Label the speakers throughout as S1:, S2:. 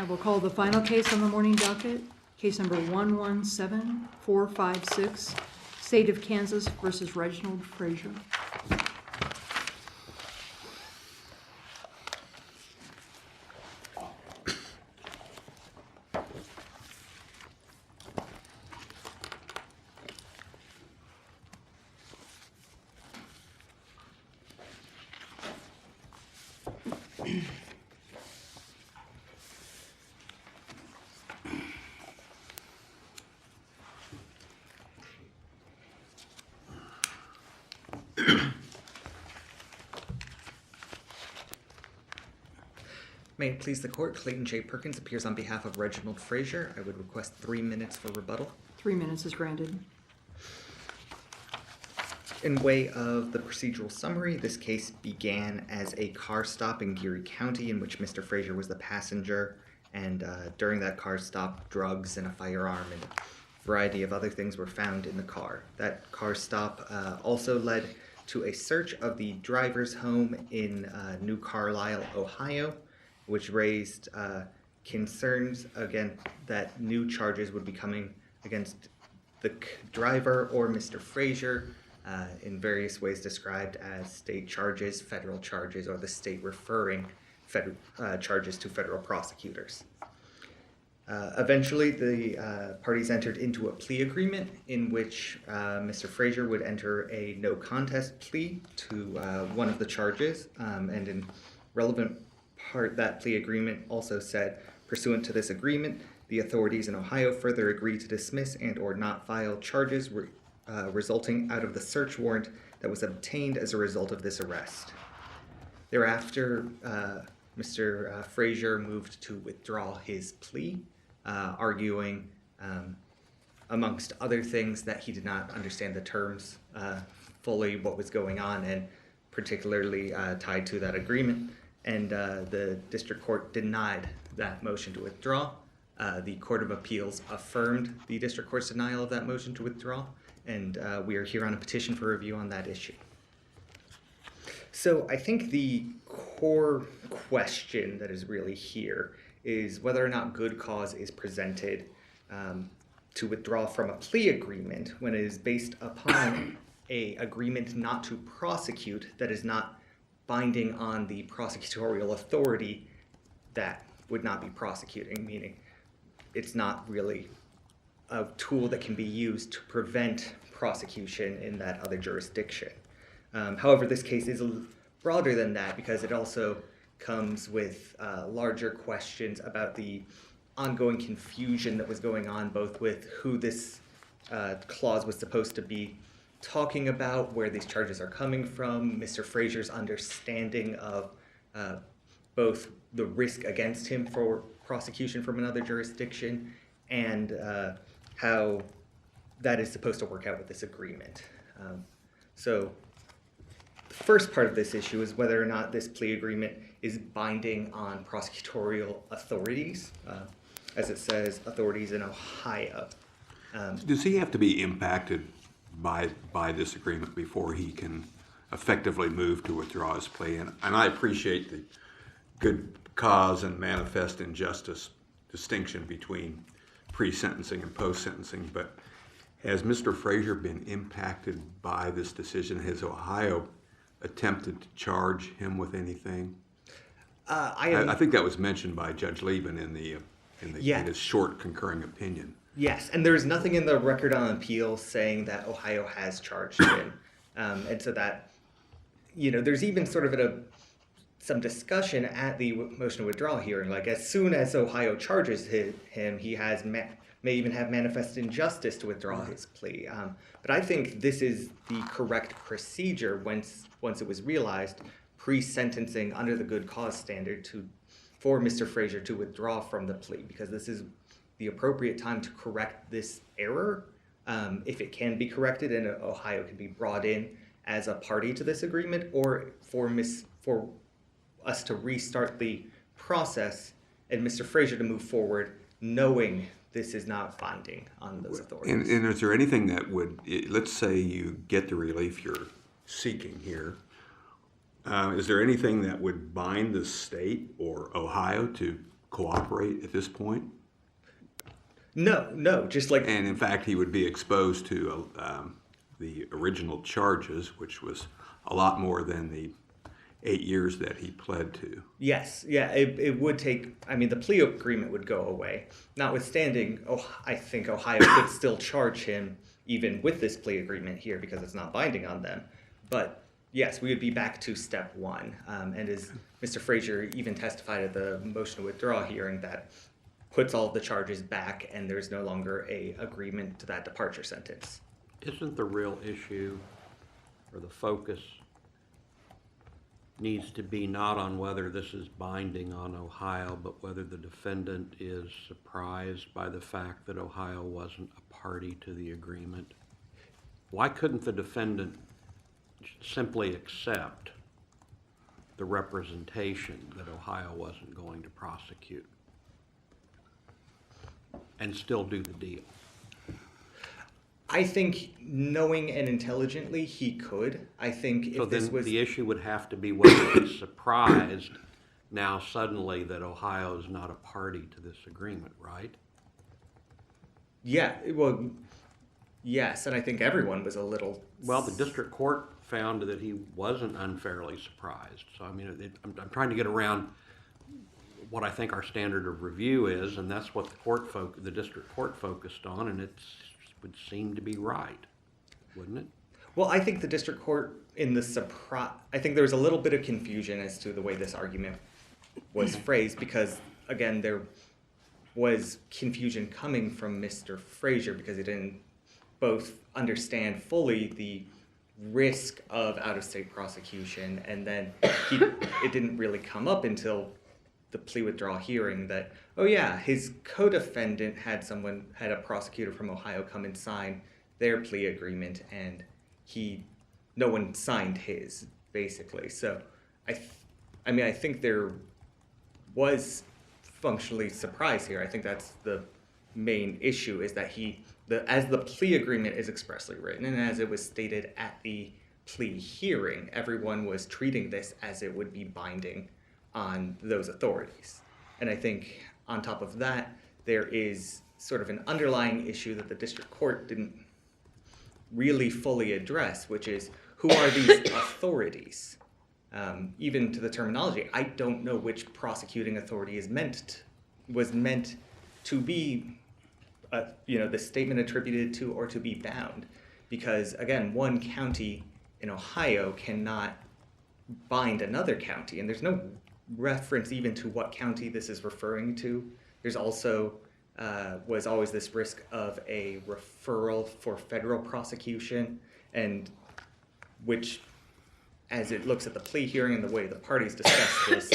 S1: I will call the final case on the morning docket, case number 117456, State of Kansas versus Reginald Frazier.
S2: May it please the court, Clayton J. Perkins appears on behalf of Reginald Frazier. I would request 3 minutes for rebuttal.
S1: 3 minutes is granted.
S2: In way of the procedural summary, this case began as a car stop in Geary County in which Mr. Frazier was the passenger, and during that car stop, drugs and a firearm and a variety of other things were found in the car. That car stop also led to a search of the driver's home in New Carlisle, Ohio, which raised concerns, again, that new charges would be coming against the driver or Mr. Frazier, in various ways described as state charges, federal charges, or the state referring charges to federal prosecutors. Eventually, the parties entered into a plea agreement in which Mr. Frazier would enter a no contest plea to one of the charges, and in relevant part, that plea agreement also said, pursuant to this agreement, the authorities in Ohio further agree to dismiss and or not file charges resulting out of the search warrant that was obtained as a result of this arrest. Thereafter, Mr. Frazier moved to withdraw his plea, arguing, amongst other things, that he did not understand the terms fully, what was going on, and particularly tied to that agreement. And the district court denied that motion to withdraw. The Court of Appeals affirmed the district court's denial of that motion to withdraw, and we are here on a petition for review on that issue. So I think the core question that is really here is whether or not good cause is presented to withdraw from a plea agreement when it is based upon an agreement not to prosecute that is not binding on the prosecutorial authority that would not be prosecuting, meaning it's not really a tool that can be used to prevent prosecution in that other jurisdiction. However, this case is broader than that because it also comes with larger questions about the ongoing confusion that was going on both with who this clause was supposed to be talking about, where these charges are coming from, Mr. Frazier's understanding of both the risk against him for prosecution from another jurisdiction and how that is supposed to work out with this agreement. So the first part of this issue is whether or not this plea agreement is binding on prosecutorial authorities, as it says, authorities in Ohio.
S3: Does he have to be impacted by this agreement before he can effectively move to withdraw his plea? And I appreciate the good cause and manifest injustice distinction between pre-sentencing and post-sentencing, but has Mr. Frazier been impacted by this decision? Has Ohio attempted to charge him with anything? I think that was mentioned by Judge Lieben in his short concurring opinion.
S2: Yes, and there's nothing in the record on appeal saying that Ohio has charged him. And so that, there's even sort of some discussion at the motion to withdraw hearing. Like, as soon as Ohio charges him, he has may even have manifest injustice to withdraw his plea. But I think this is the correct procedure once it was realized, pre-sentencing under the good cause standard for Mr. Frazier to withdraw from the plea, because this is the appropriate time to correct this error, if it can be corrected and Ohio can be brought in as a party to this agreement, or for us to restart the process and Mr. Frazier to move forward knowing this is not binding on those authorities.
S3: And is there anything that would, let's say you get the relief you're seeking here, is there anything that would bind the state or Ohio to cooperate at this point?
S2: No, just like
S3: And in fact, he would be exposed to the original charges, which was a lot more than the 8 years that he pled to.
S2: yes, yeah, it would take. I mean, the plea agreement would go away. Notwithstanding, I think Ohio could still charge him even with this plea agreement here because it's not binding on them. But yes, we would be back to step one. And as Mr. Frazier even testified at the motion to withdraw hearing, that puts all the charges back, and there's no longer a agreement to that departure sentence.
S4: Isn't the real issue, or the focus, needs to be not on whether this is binding on Ohio, but whether the defendant is surprised by the fact that Ohio wasn't a party to the agreement? Why couldn't the defendant simply accept the representation that Ohio wasn't going to prosecute and still do the deal?
S2: I think knowing and intelligently he could. I think
S4: So
S2: if this
S4: then
S2: was
S4: the issue would have to be whether he's surprised now suddenly that Ohio is not a party to this agreement, right?
S2: yeah, well, yes, and I think everyone was a little.
S4: Well, the district court found that he wasn't unfairly surprised. So, I mean, I'm trying to get around what I think our standard of review is, and that's what the district court focused on, and it would seem to be right, wouldn't it?
S2: Well, I think the district court in the surprise. I think there was a little bit of confusion as to the way this argument was phrased because, again, there was confusion coming from Mr. Frazier because he didn't both understand fully the risk of out-of-state prosecution, and then it didn't really come up until the plea withdrawal hearing that, oh yeah, his co-defendant had a prosecutor from Ohio come and sign their plea agreement, and no one signed his, basically. So I think there was functionally surprise here. I think that's the main issue, is that as the plea agreement is expressly written and as it was stated at the plea hearing, everyone was treating this as it would be binding on those authorities. And I think on top of that, there is sort of an underlying issue that the district court didn't really fully address, which is, who are these authorities? Even to the terminology, I don't know which prosecuting authority was meant to be the statement attributed to or to be bound. Because, again, one county in Ohio cannot bind another county, and there's no reference even to what county this is referring to. There's also was always this risk of a referral for federal prosecution, and which, as it looks at the plea hearing and the way the parties discussed this,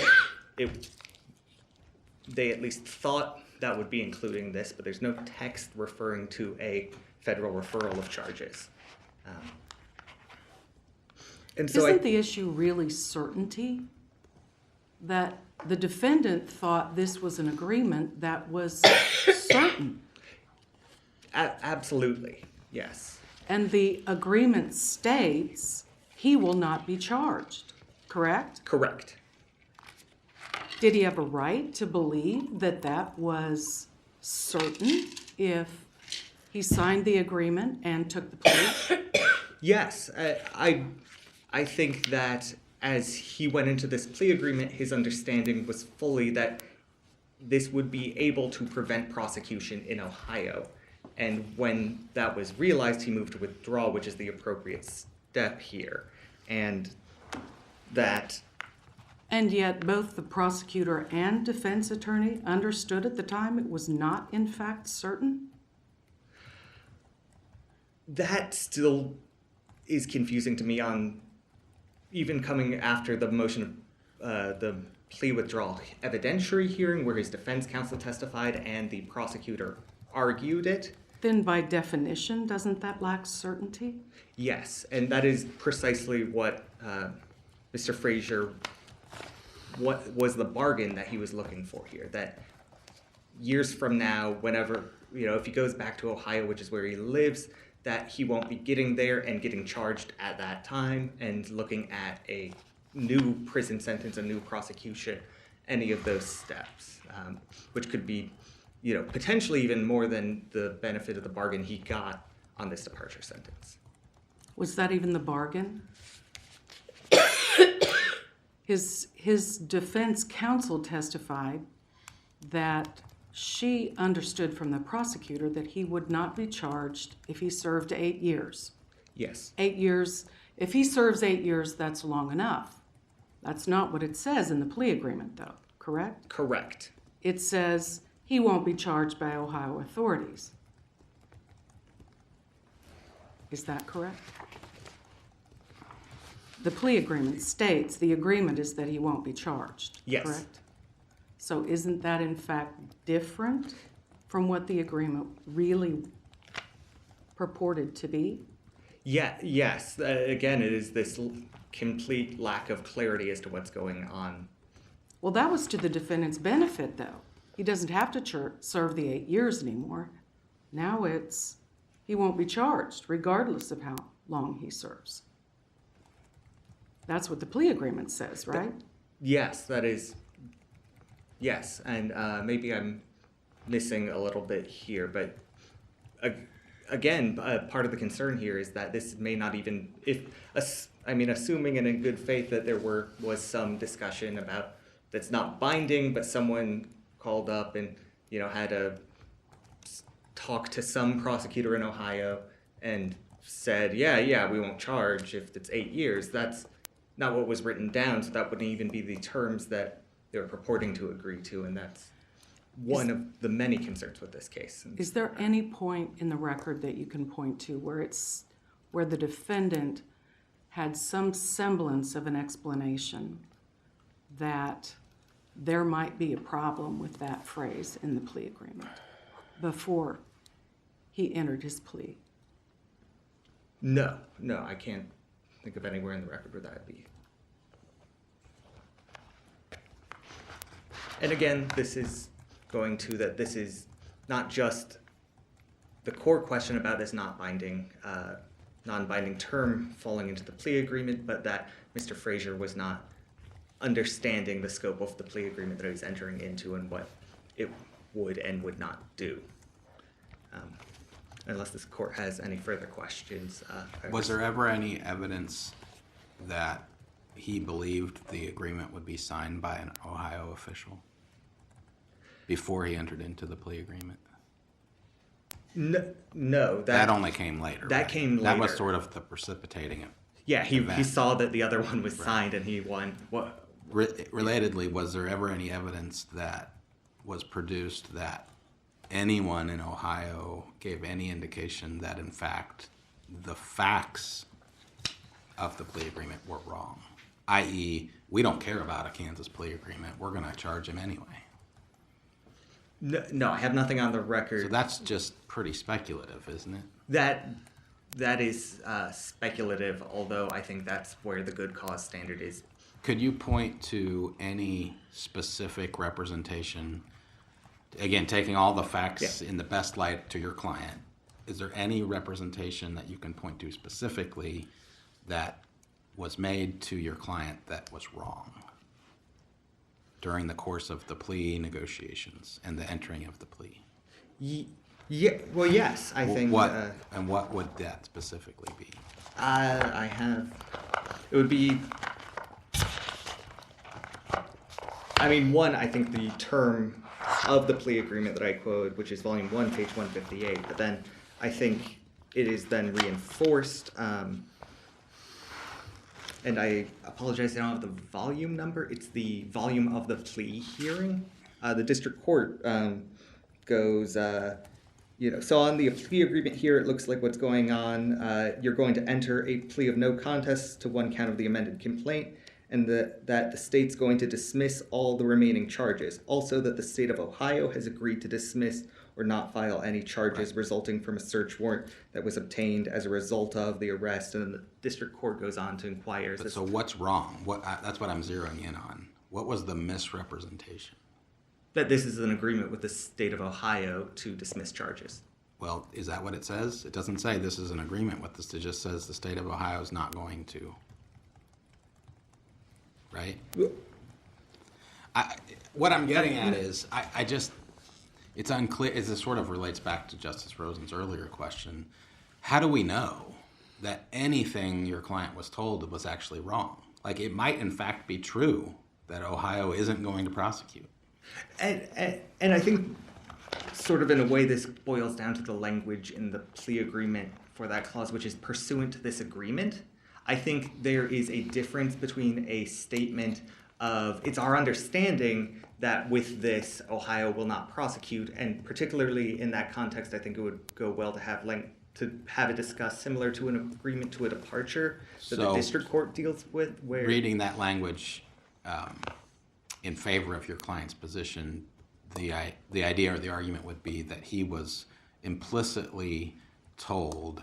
S2: they at least thought that would be including this, but there's no text referring to a federal referral of charges. And so
S1: Isn't the issue really certainty? That the defendant thought this was an agreement that was certain,
S2: absolutely, yes.
S1: and the agreement states he will not be charged, correct?
S2: Correct.
S1: Did he have a right to believe that that was certain if he signed the agreement and took the plea?
S2: Yes, I think that as he went into this plea agreement, his understanding was fully that this would be able to prevent prosecution in Ohio. And when that was realized, he moved to withdraw, which is the appropriate step here. And
S1: yet both the prosecutor and defense attorney understood at the time it was not in fact certain?
S2: That still is confusing to me, on even coming after the motion of the plea withdrawal evidentiary hearing where his defense counsel testified and the prosecutor argued it.
S1: Then by definition, doesn't that lack certainty?
S2: Yes, and that is precisely what Mr. Frazier, what was the bargain that he was looking for here, that years from now, whenever, if he goes back to Ohio, which is where he lives, that he won't be getting there and getting charged at that time and looking at a new prison sentence, a new prosecution, any of those steps, which could be, potentially even more than the benefit of the bargain he got on this departure sentence.
S1: Was that even the bargain? His defense counsel testified that she understood from the prosecutor that he would not be charged if he served 8 years.
S2: Yes.
S1: 8 years, if he serves 8 years, that's long enough. That's not what it says in the plea agreement, though, correct?
S2: Correct.
S1: It says he won't be charged by Ohio authorities. Is that correct? The plea agreement states the agreement is that he won't be charged,
S2: Yes.
S1: correct? So isn't that in fact different from what the agreement really purported to be?
S2: Yeah, yes. Again, it is this complete lack of clarity as to what's going on.
S1: Well, that was to the defendant's benefit, though. He doesn't have to serve the 8 years anymore. Now he won't be charged, regardless of how long he serves. That's what the plea agreement says, right?
S2: Yes, that is. Yes, and maybe I'm missing a little bit here, but again, part of the concern here is that this may not even, assuming and in good faith that there was some discussion about that's not binding, but someone called up and had a talk to some prosecutor in Ohio and said, yeah, we won't charge if it's 8 years. That's not what was written down, so that wouldn't even be the terms that they were purporting to agree to, and that's one of the many concerns with this case.
S1: Is there any point in the record that you can point to where the defendant had some semblance of an explanation that there might be a problem with that phrase in the plea agreement before he entered his plea?
S2: No, I can't think of anywhere in the record where that would be. And again, this is going to that this is not just the core question about this non-binding term falling into the plea agreement, but that Mr. Frazier was not understanding the scope of the plea agreement that he was entering into and what it would and would not do. Unless this court has any further questions.
S5: Was there ever any evidence that he believed the agreement would be signed by an Ohio official before he entered into the plea agreement?
S2: No,
S5: That only came later.
S2: That
S5: right?
S2: came
S5: That was
S2: later.
S5: sort of the precipitating it.
S2: Yeah, he
S5: event.
S2: saw that the other one was signed and he won. What?
S5: Relatedly, was there ever any evidence that was produced that anyone in Ohio gave any indication that, in fact, the facts of the plea agreement were wrong? I.e., we don't care about a Kansas plea agreement. We're going to charge him anyway.
S2: No, I have nothing on the record.
S5: So that's just pretty speculative, isn't it?
S2: That is speculative, although I think that's where the good cause standard is.
S5: Could you point to any specific representation, again, taking all the facts in the best light to your client, is there any representation that you can point to specifically that was made to your client that was wrong during the course of the plea negotiations and the entering of the plea?
S2: Yeah. Well, yes, I think.
S5: And what would that specifically be?
S2: I have. It would be. One, I think the term of the plea agreement that I quoted, which is volume 1, page 158, but then I think it is then reinforced. And I apologize, I don't have the volume number. It's the volume of the plea hearing. The district court goes, so on the plea agreement here, it looks like what's going on. You're going to enter a plea of no contest to one count of the amended complaint, and that the state's going to dismiss all the remaining charges. Also, that the state of Ohio has agreed to dismiss or not file any charges resulting from a search warrant that was obtained as a result of the arrest. And then the district court goes on to inquire.
S5: So what's wrong? That's what I'm zeroing in on. What was the misrepresentation?
S2: That this is an agreement with the state of Ohio to dismiss charges.
S5: Well, is that what it says? It doesn't say this is an agreement with this. It just says the state of Ohio is not going to. Right? What I'm getting at is, I just, it's unclear, as it sort of relates back to Justice Rosen's earlier question. How do we know that anything your client was told was actually wrong? Like, it might in fact be true that Ohio isn't going to prosecute.
S2: And I think, sort of in a way, this boils down to the language in the plea agreement for that clause, which is pursuant to this agreement. I think there is a difference between a statement of, it's our understanding that with this, Ohio will not prosecute, and particularly in that context, I think it would go well to have it discussed similar to an agreement to a departure that the
S5: So,
S2: district court deals with, where...
S5: Reading that language in favor of your client's position, the idea or the argument would be that he was implicitly told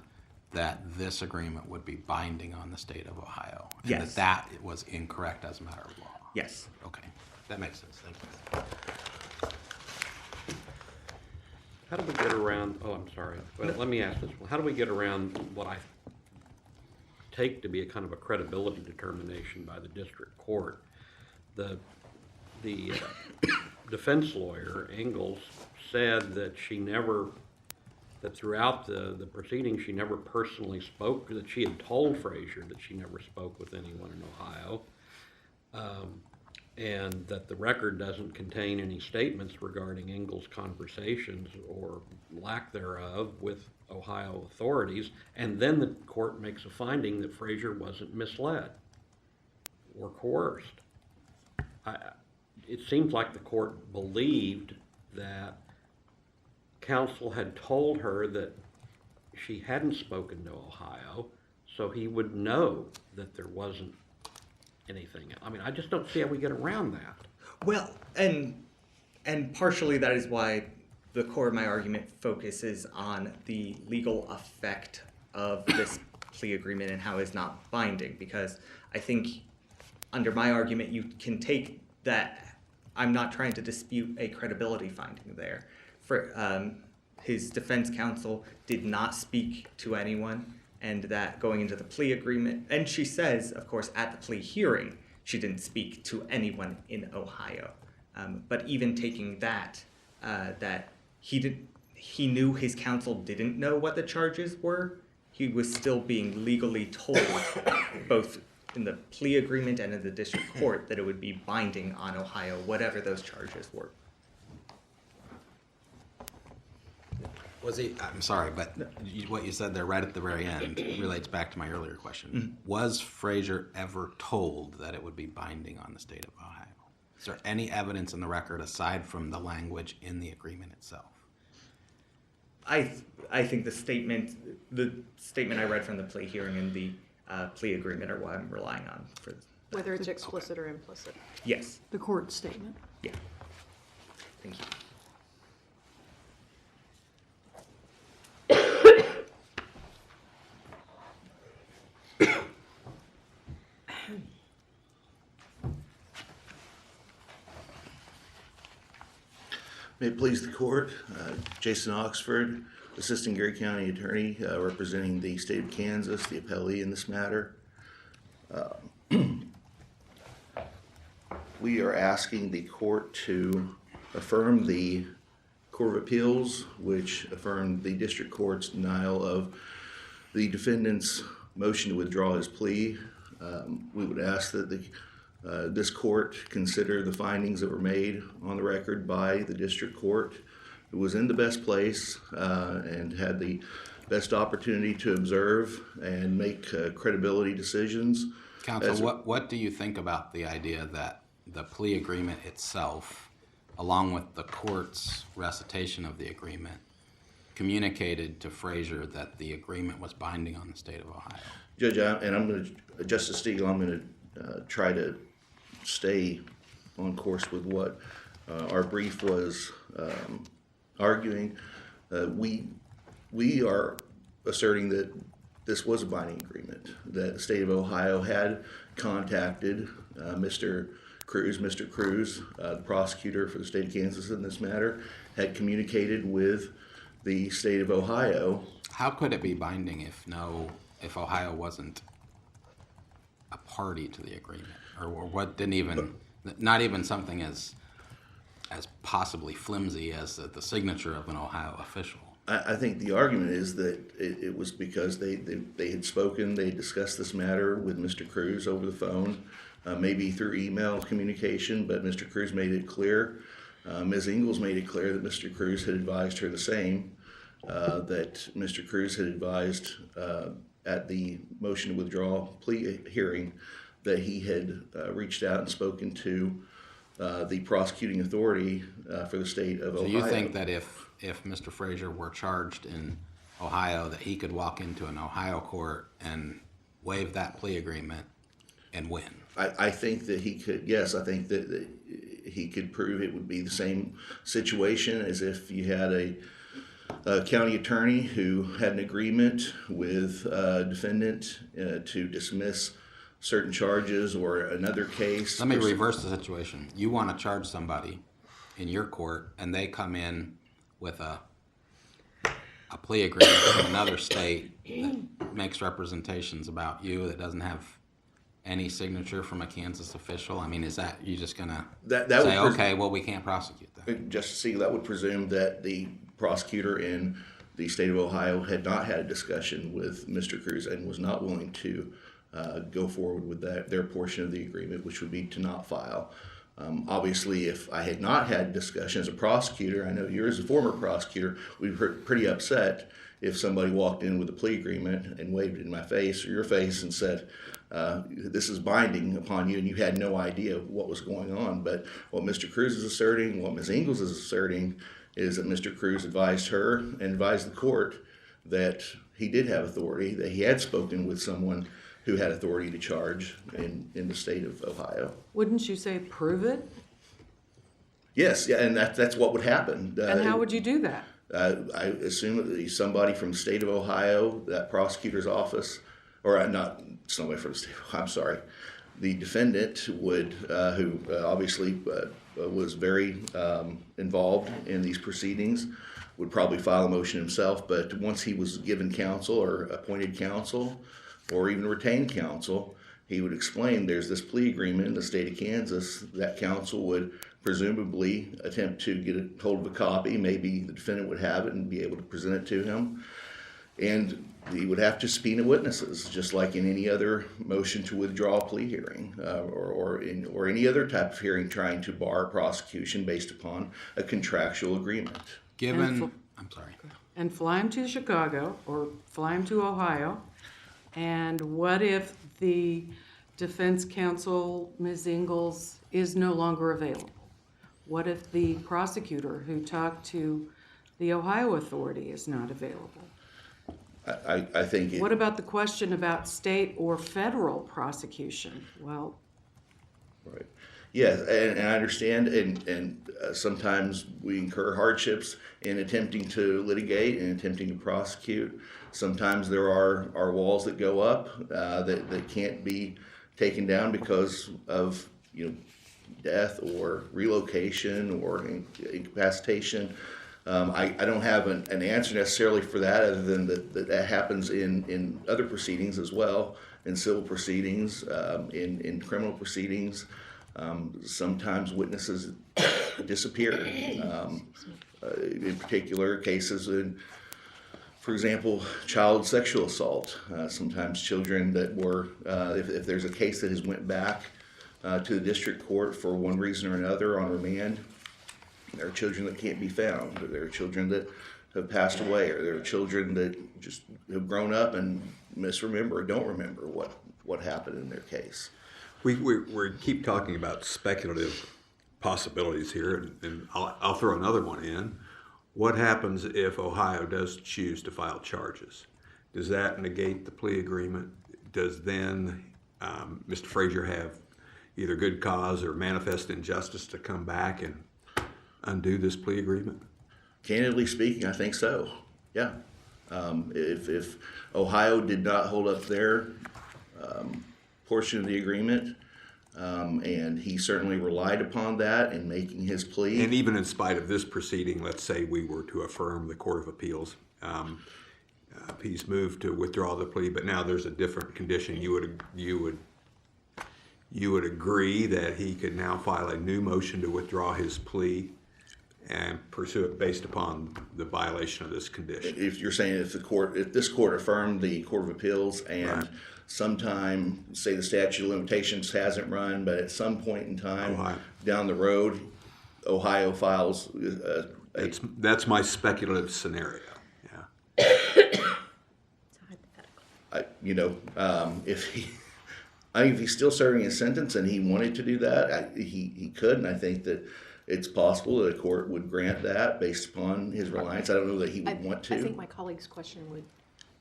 S5: that this agreement would be binding on the state of Ohio. And
S2: Yes.
S5: that was incorrect as a matter of law.
S2: Yes.
S5: Okay, that makes sense. Thank you.
S4: How do we get around, oh, I'm sorry, but let me ask this one. How do we get around what I take to be a kind of a credibility determination by the district court? The defense lawyer, Ingalls, said that that throughout the proceedings, she never personally spoke, that she had told Frazier that she never spoke with anyone in Ohio. And that the record doesn't contain any statements regarding Ingalls' conversations or lack thereof with Ohio authorities. And then the court makes a finding that Frazier wasn't misled or coerced. It seems like the court believed that counsel had told her that she hadn't spoken to Ohio, so he would know that there wasn't anything. I mean, I just don't see how we get around that.
S2: Well, and partially that is why the core of my argument focuses on the legal effect of this plea agreement and how it's not binding, because I think under my argument you can take that. I'm not trying to dispute a credibility finding there. For his defense counsel did not speak to anyone, and that going into the plea agreement, and she says, of course, at the plea hearing, she didn't speak to anyone in Ohio. But even taking that, that he knew his counsel didn't know what the charges were, he was still being legally told, both in the plea agreement and in the district court, that it would be binding on Ohio, whatever those charges were.
S5: Was he, I'm sorry, but what you said there right at the very end relates back to my earlier question. Mm-hmm. Was Frazier ever told that it would be binding on the state of Ohio? Is there any evidence in the record aside from the language in the agreement itself?
S2: I think the statement I read from the plea hearing and the plea agreement are what I'm relying on for this.
S6: Whether it's explicit or implicit.
S2: Yes.
S1: The court statement.
S2: Yeah. Thank you.
S7: May it please the court, Jason Oxford, Assistant Gary County Attorney, representing the state of Kansas, the appellee in this matter. We are asking the court to affirm the Court of Appeals, which affirmed the district court's denial of the defendant's motion to withdraw his plea. We would ask that this court consider the findings that were made on the record by the district court. It was in the best place and had the best opportunity to observe and make credibility decisions.
S5: Counsel, what do you think about the idea that the plea agreement itself, along with the court's recitation of the agreement, communicated to Frazier that the agreement was binding on the state of Ohio?
S7: Judge, Justice Stegall, I'm going to try to stay on course with what our brief was arguing. We are asserting that this was a binding agreement, that the state of Ohio had contacted Mr. Cruz, the prosecutor for the state of Kansas in this matter, had communicated with the state of Ohio.
S5: How could it be binding if Ohio wasn't a party to the agreement, or what didn't even Not even something as possibly flimsy as the signature of an Ohio official.
S7: I think the argument is that it was because they had spoken, they had discussed this matter with Mr. Cruz over the phone, maybe through email communication, but Mr. Cruz made it clear. Ms. Ingalls made it clear that Mr. Cruz had advised her the same, that Mr. Cruz had advised at the motion to withdraw plea hearing that he had reached out and spoken to the prosecuting authority for the state of
S5: So
S7: Ohio.
S5: you think that if Mr. Frazier were charged in Ohio, that he could walk into an Ohio court and waive that plea agreement and win?
S7: I think that he could, yes, I think that he could prove it would be the same situation as if you had a county attorney who had an agreement with a defendant to dismiss certain charges or another case.
S5: Let me reverse the situation. You want to charge somebody in your court, and they come in with a plea agreement from another state that makes representations about you that doesn't have any signature from a Kansas official. I mean, is that you just gonna
S7: That
S5: say,
S7: would
S5: okay, well, we can't prosecute that?
S7: Justice Siegel, that would presume that the prosecutor in the state of Ohio had not had a discussion with Mr. Cruz and was not willing to go forward with their portion of the agreement, which would be to not file. Obviously, if I had not had discussion as a prosecutor, I know you as a former prosecutor, we'd be pretty upset if somebody walked in with a plea agreement and waved it in my face or your face and said, this is binding upon you, and you had no idea what was going on. But what Mr. Cruz is asserting, what Ms. Ingalls is asserting, is that Mr. Cruz advised her and advised the court that he did have authority, that he had spoken with someone who had authority to charge in the state of Ohio.
S1: Wouldn't you say prove it?
S7: Yes, yeah, and that's what would happen.
S1: And how would you do that?
S7: I assume that somebody from the state of Ohio, that prosecutor's office, or not somebody from the state of Ohio, I'm sorry, the defendant would, who obviously was very involved in these proceedings, would probably file a motion himself, but once he was given counsel or appointed counsel or even retained counsel, he would explain there's this plea agreement in the state of Kansas. That counsel would presumably attempt to get a hold of a copy. Maybe the defendant would have it and be able to present it to him. And he would have to subpoena witnesses, just like in any other motion to withdraw a plea hearing or any other type of hearing trying to bar prosecution based upon a contractual agreement.
S5: I'm sorry.
S1: And fly him to Chicago or fly him to Ohio. And what if the defense counsel, Ms. Ingalls, is no longer available? What if the prosecutor who talked to the Ohio authority is not available?
S7: I think
S1: What about the question about state or federal prosecution? Well,
S7: right. Yes, and I understand, and sometimes we incur hardships in attempting to litigate and attempting to prosecute. Sometimes there are walls that go up that can't be taken down because of death or relocation or incapacitation. I don't have an answer necessarily for that, other than that happens in other proceedings as well, in civil proceedings, in criminal proceedings. Sometimes witnesses disappear. In particular cases, for example, child sexual assault. Sometimes children that were, if there's a case that has went back to the district court for one reason or another on remand, there are children that can't be found, or there are children that have passed away, or there are children that just have grown up and misremember or don't remember what happened in their case.
S3: We keep talking about speculative possibilities here, and I'll throw another one in. What happens if Ohio does choose to file charges? Does that negate the plea agreement? Does then Mr. Frazier have either good cause or manifest injustice to come back and undo this plea agreement?
S7: Candidly speaking, I think so. Yeah. If Ohio did not hold up their portion of the agreement, and he certainly relied upon that in making his plea.
S3: And even in spite of this proceeding, let's say we were to affirm the Court of Appeals, he's moved to withdraw the plea, but now there's a different condition. You you would agree that he could now file a new motion to withdraw his plea and pursue it based upon the violation of this condition.
S7: If you're saying if this court affirmed the Court of Appeals and
S3: Right.
S7: sometime, say the statute of limitations hasn't run, but at some point in time
S3: Ohio.
S7: down the road, Ohio files
S3: That's my speculative scenario, yeah.
S6: It's hypothetical.
S7: if he, I think if he's still serving his sentence and he wanted to do that, he could, and I think that it's possible that a court would grant that based upon his reliance. I don't know that he would want to.
S6: I think my colleague's question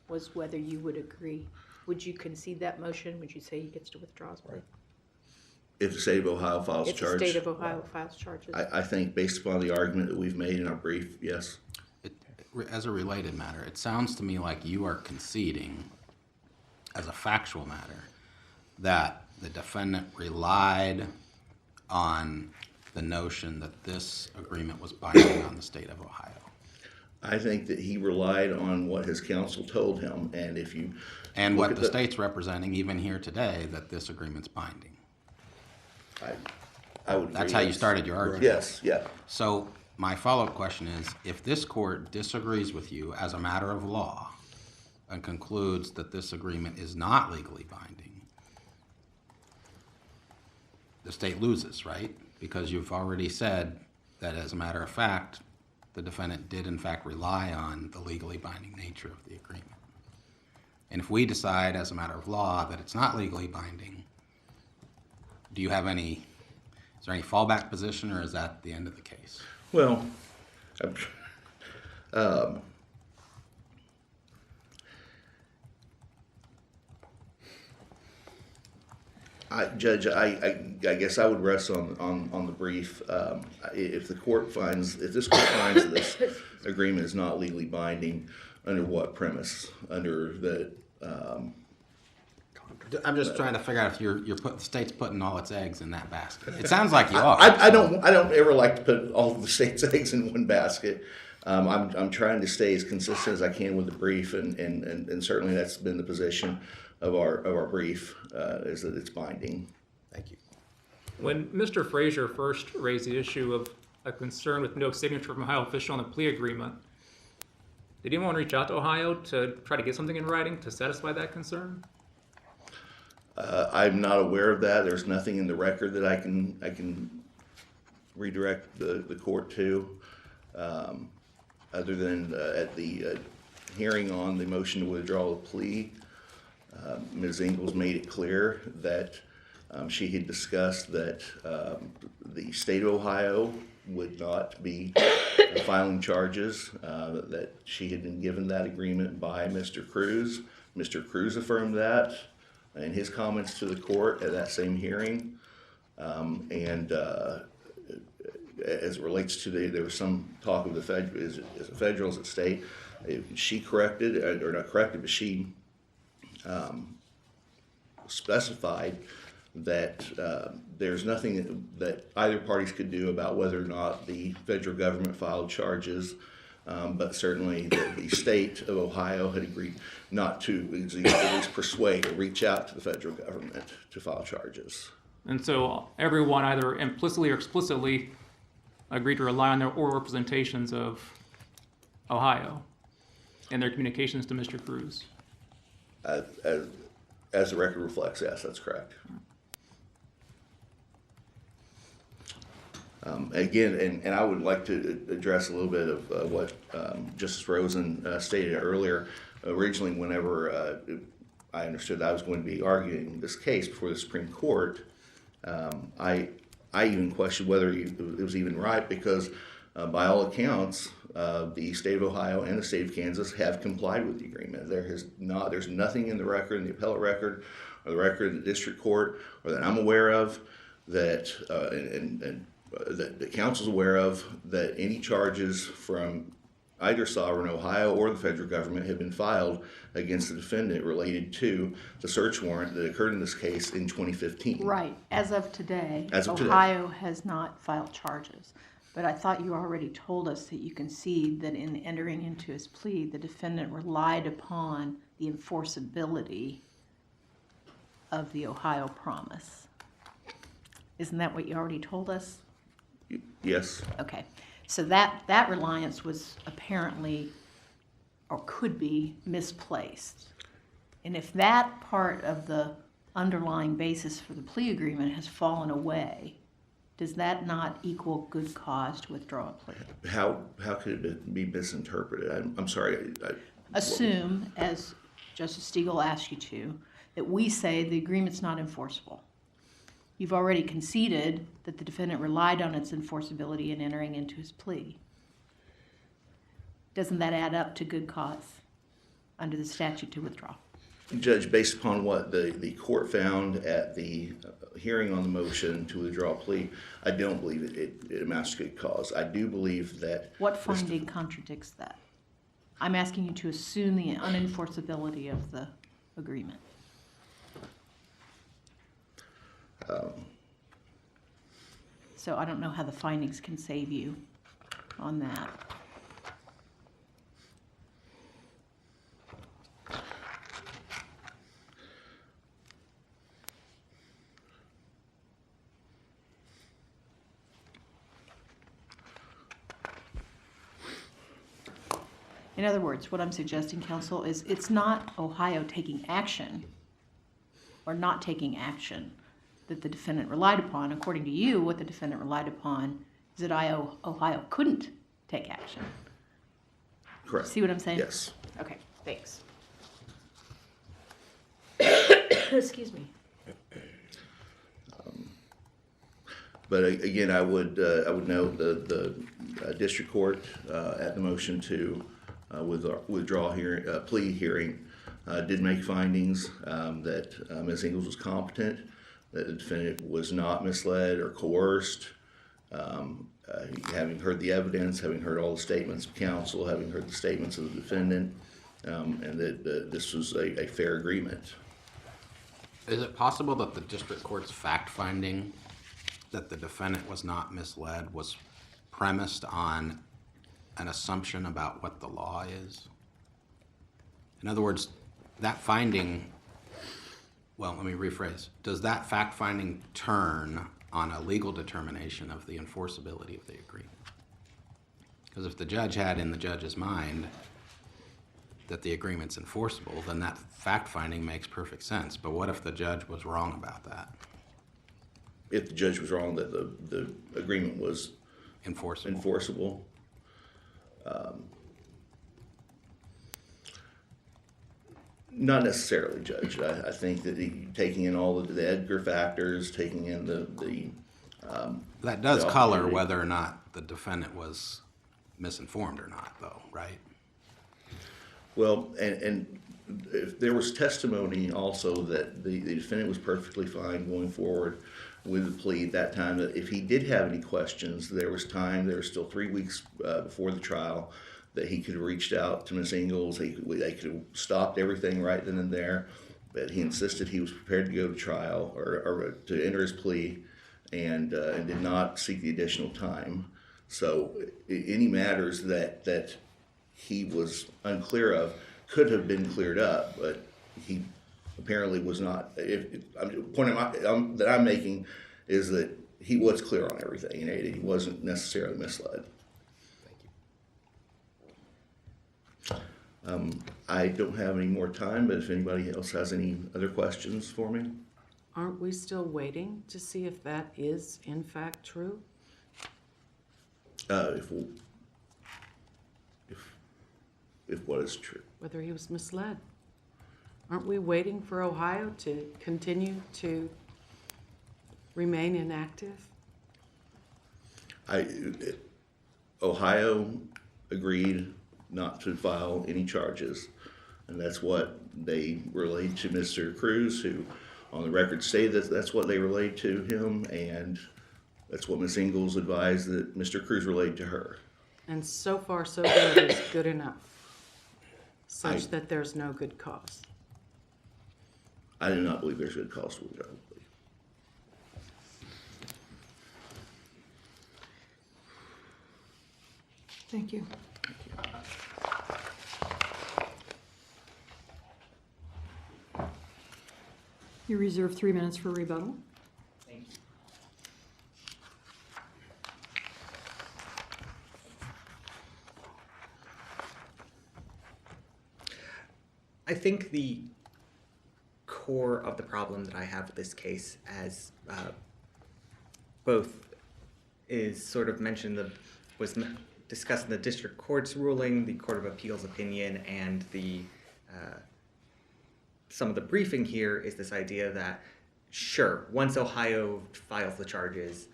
S6: was whether you would agree. Would you concede that motion? Would you say he gets to withdraw his plea?
S7: If the state of Ohio files
S6: If the
S7: charge,
S6: state of Ohio files charges?
S7: I think based upon the argument that we've made in our brief, yes.
S5: As a related matter, it sounds to me like you are conceding, as a factual matter, that the defendant relied on the notion that this agreement was binding on the state of Ohio.
S7: I think that he relied on what his counsel told him, and if you
S5: And
S7: look
S5: what
S7: at
S5: the state's representing, even here today, that this agreement's binding.
S7: I would.
S5: That's
S7: agree,
S5: how you
S7: yes.
S5: started your argument.
S7: Yes, yeah.
S5: So my follow-up question is, if this court disagrees with you as a matter of law and concludes that this agreement is not legally binding, the state loses, right? Because you've already said that as a matter of fact, the defendant did in fact rely on the legally binding nature of the agreement. And if we decide as a matter of law that it's not legally binding, is there any fallback position, or is that the end of the case?
S7: Well, Judge, I guess I would rest on the brief. If this court finds that this agreement is not legally binding, under what premise? Under the
S5: I'm just trying to figure out if the state's putting all its eggs in that basket. It sounds like you are.
S7: I don't ever like to put all of the state's eggs in one basket. I'm trying to stay as consistent as I can with the brief, and certainly that's been the position of our brief, is that it's binding.
S5: Thank you.
S8: When Mr. Frazier first raised the issue of a concern with no signature from Ohio official on the plea agreement, did anyone reach out to Ohio to try to get something in writing to satisfy that concern?
S7: I'm not aware of that. There's nothing in the record that I can redirect the court to, other than at the hearing on the motion to withdraw the plea. Ms. Ingalls made it clear that she had discussed that the state of Ohio would not be filing charges, that she had been given that agreement by Mr. Cruz. Mr. Cruz affirmed that in his comments to the court at that same hearing. And as it relates to there was some talk of the federals at state. She corrected, or not corrected, but she specified that there's nothing that either parties could do about whether or not the federal government filed charges, but certainly the state of Ohio had agreed not to at least persuade or reach out to the federal government to file charges.
S8: And so everyone either implicitly or explicitly agreed to rely on their oral representations of Ohio in their communications to Mr. Cruz.
S7: As the record reflects, yes, that's correct. Again, and I would like to address a little bit of what Justice Rosen stated earlier. Originally, whenever I understood that I was going to be arguing this case before the Supreme Court, I even questioned whether it was even right, because by all accounts, the state of Ohio and the state of Kansas have complied with the agreement. There's nothing in the record, in the appellate record, or the record of the district court, or that I'm aware of, that that the council's aware of, that any charges from either sovereign Ohio or the federal government have been filed against the defendant related to the search warrant that occurred in this case in 2015.
S9: Right. As of today,
S7: As of today.
S9: Ohio has not filed charges. But I thought you already told us that you concede that in entering into his plea, the defendant relied upon the enforceability of the Ohio promise. Isn't that what you already told us?
S7: Yes,
S9: Okay, so that reliance was apparently, or could be, misplaced. And if that part of the underlying basis for the plea agreement has fallen away, does that not equal good cause to withdraw a plea?
S7: how could it be misinterpreted? I'm sorry.
S9: Assume, as Justice Stiegel asked you to, that we say the agreement's not enforceable. You've already conceded that the defendant relied on its enforceability in entering into his plea. Doesn't that add up to good cause under the statute to withdraw?
S7: Judge, based upon what the court found at the hearing on the motion to withdraw a plea, I don't believe it amounts to good cause. I do believe that.
S9: What finding contradicts that? I'm asking you to assume the unenforceability of the agreement. So I don't know how the findings can save you on that. In other words, what I'm suggesting, counsel, is it's not Ohio taking action or not taking action that the defendant relied upon. According to you, what the defendant relied upon is that Ohio couldn't take action.
S7: Correct.
S9: See what I'm saying?
S7: Yes.
S9: Okay, thanks. Excuse me.
S7: But again, I would note the district court at the motion to withdraw hearing, plea hearing, did make findings that Ms. Ingalls was competent, that the defendant was not misled or coerced. Having heard the evidence, having heard all the statements of counsel, having heard the statements of the defendant, and that this was a fair agreement.
S5: Is it possible that the district court's fact finding that the defendant was not misled was premised on an assumption about what the law is? In other words, that finding, well, let me rephrase. Does that fact finding turn on a legal determination of the enforceability of the agreement? Because if the judge had in the judge's mind that the agreement's enforceable, then that fact finding makes perfect sense. But what if the judge was wrong about that?
S7: If the judge was wrong that the agreement was
S5: Enforceable.
S7: Not necessarily, Judge. I think that taking in all of the Edgar factors, taking in
S5: That does
S7: the
S5: color
S7: opportunity.
S5: whether or not the defendant was misinformed or not, though, right?
S7: Well, and if there was testimony also that the defendant was perfectly fine going forward with the plea at that time, that if he did have any questions, there was still 3 weeks before the trial, that he could have reached out to Ms. Ingalls. They could have stopped everything right then and there, but he insisted he was prepared to go to trial or to enter his plea and did not seek the additional time. So any matters that he was unclear of could have been cleared up, but he apparently was not. The point that I'm making is that he was clear on everything, and he wasn't necessarily misled. I don't have any more time, but if anybody else has any other questions for me.
S1: Aren't we still waiting to see if that is in fact true?
S7: If what is true.
S1: Whether he was misled? Aren't we waiting for Ohio to continue to remain inactive?
S7: Ohio agreed not to file any charges, and that's what they relayed to Mr. Cruz, who on the record stated that that's what they relayed to him, and that's what Ms. Ingalls advised that Mr. Cruz relayed to her.
S1: And so far, so good is good enough, such that there's no good cause.
S7: I do not believe there's good cause to withdraw the plea.
S10: Thank you. You reserve 3 minutes for rebuttal.
S2: Thank you. I think the core of the problem that I have with this case, as both is sort of mentioned, discussed in the district court's ruling, the Court of Appeals opinion, and the some of the briefing here, is this idea that, sure, once Ohio files the charges,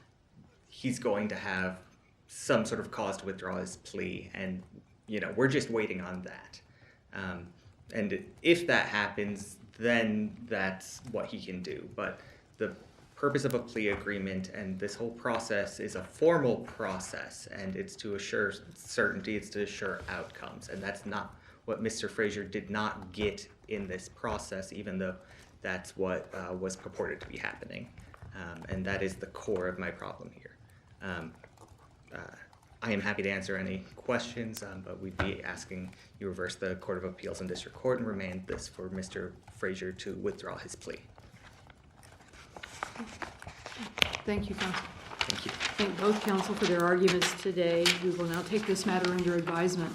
S2: he's going to have some sort of cause to withdraw his plea, and we're just waiting on that. And if that happens, then that's what he can do. But the purpose of a plea agreement and this whole process is a formal process, and it's to assure certainty, it's to assure outcomes, and that's not what Mr. Frazier did not get in this process, even though that's what was purported to be happening. And that is the core of my problem here. I am happy to answer any questions, but we'd be asking you reverse the Court of Appeals and District Court and remand this for Mr. Frazier to withdraw his plea.
S10: Thank you, counsel.
S2: Thank you.
S10: Thank both counsel for their arguments today. We will now take this matter under advisement.